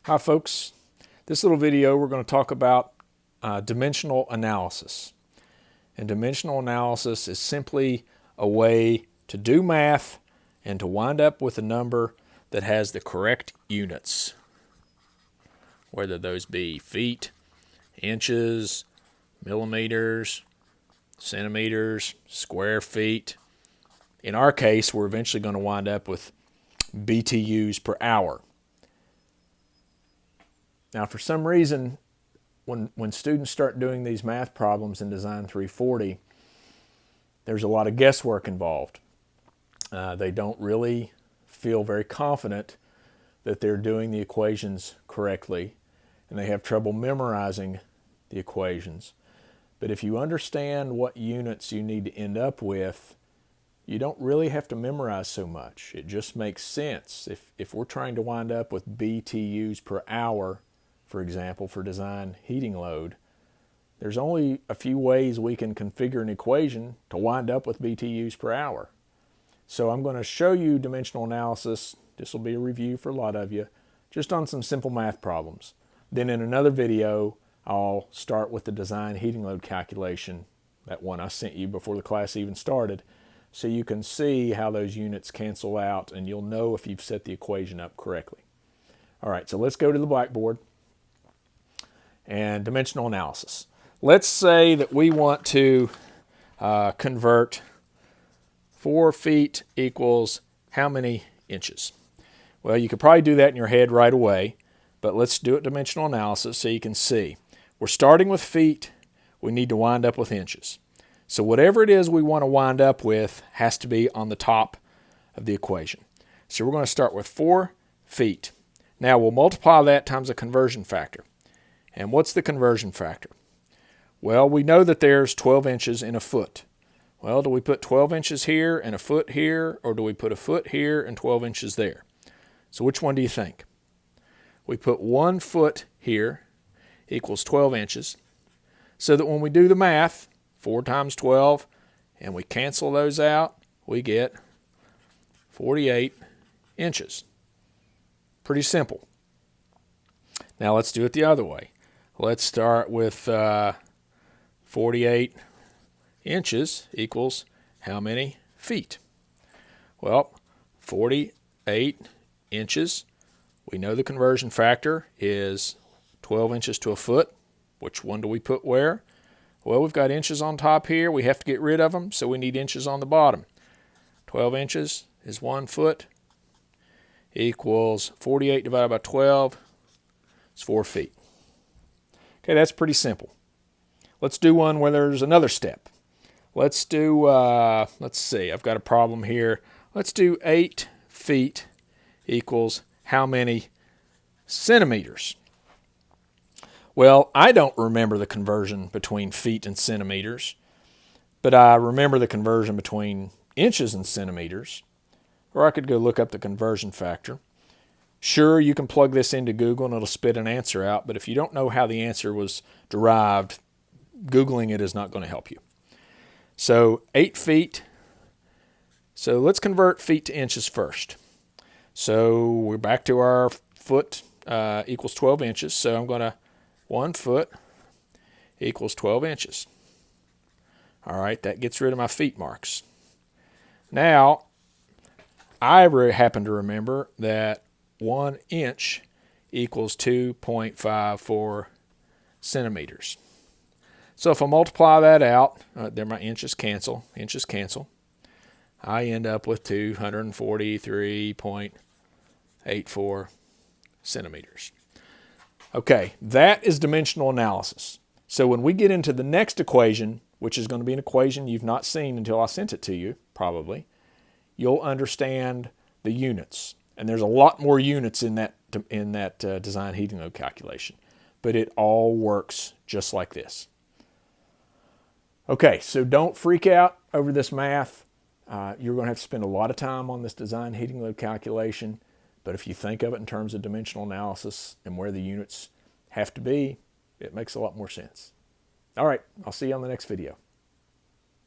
Hi folks, this little video we're going to talk about dimensional analysis. And dimensional analysis is simply a way to do math and to wind up with a number that has the correct units, whether those be feet, inches, millimeters, centimeters, square feet. In our case, we're eventually going to wind up with BTUs per hour. Now, for some reason, when students start doing these math problems in Design 340, there's a lot of guesswork involved. They don't really feel very confident that they're doing the equations correctly, and they have trouble memorizing the equations. But if you understand what units you need to end up with, you don't really have to memorize so much. It just makes sense. If we're trying to wind up with BTUs per hour, for example, for design heating load, there's only a few ways we can configure an equation to wind up with BTUs per hour. So I'm going to show you dimensional analysis. This will be a review for a lot of you, just on some simple math problems. Then in another video, I'll start with the design heating load calculation, that one I sent you before the class even started, so you can see how those units cancel out and you'll know if you've set the equation up correctly. All right, so let's go to the blackboard and dimensional analysis. Let's say that we want to convert 4 feet equals how many inches? Well, you could probably do that in your head right away, but let's do it dimensional analysis so you can see. We're starting with feet, we need to wind up with inches. So whatever it is we want to wind up with has to be on the top of the equation. So we're going to start with 4 feet. Now we'll multiply that times a conversion factor. And what's the conversion factor? Well, we know that there's 12 inches in a foot. Well, do we put 12 inches here and a foot here, or do we put a foot here and 12 inches there? So which one do you think? We put 1 foot here equals 12 inches, so that when we do the math, 4 times 12, and we cancel those out, we get 48 inches. Pretty simple. Now let's do it the other way. Let's start with 48 inches equals how many feet? Well, 48 inches, we know the conversion factor is 12 inches to a foot. Which one do we put where? Well, we've got inches on top here. We have to get rid of them, so we need inches on the bottom. 12 inches is 1 foot equals 48 divided by 12 is 4 feet. Okay, that's pretty simple. Let's do one where there's another step. Let's do, let's see, I've got a problem here. Let's do 8 feet equals how many centimeters? Well, I don't remember the conversion between feet and centimeters, but I remember the conversion between inches and centimeters, or I could go look up the conversion factor. Sure, you can plug this into Google and it'll spit an answer out, but if you don't know how the answer was derived, Googling it is not going to help you. So 8 feet. So let's convert feet to inches first. So we're back to our foot equals 12 inches. So I'm going to 1 foot equals 12 inches. All right, that gets rid of my feet marks. Now, I happen to remember that 1 inch equals 2.54 centimeters. So if I multiply that out, there my inches cancel, I end up with 243.84 centimeters. Okay, that is dimensional analysis. So when we get into the next equation, which is going to be an equation you've not seen until I sent it to you, probably, you'll understand the units. And there's a lot more units in that design heating load calculation. But it all works just like this. Okay, so don't freak out over this math. You're going to have to spend a lot of time on this design heating load calculation. But if you think of it in terms of dimensional analysis and where the units have to be, it makes a lot more sense. All right, I'll see you on the next video.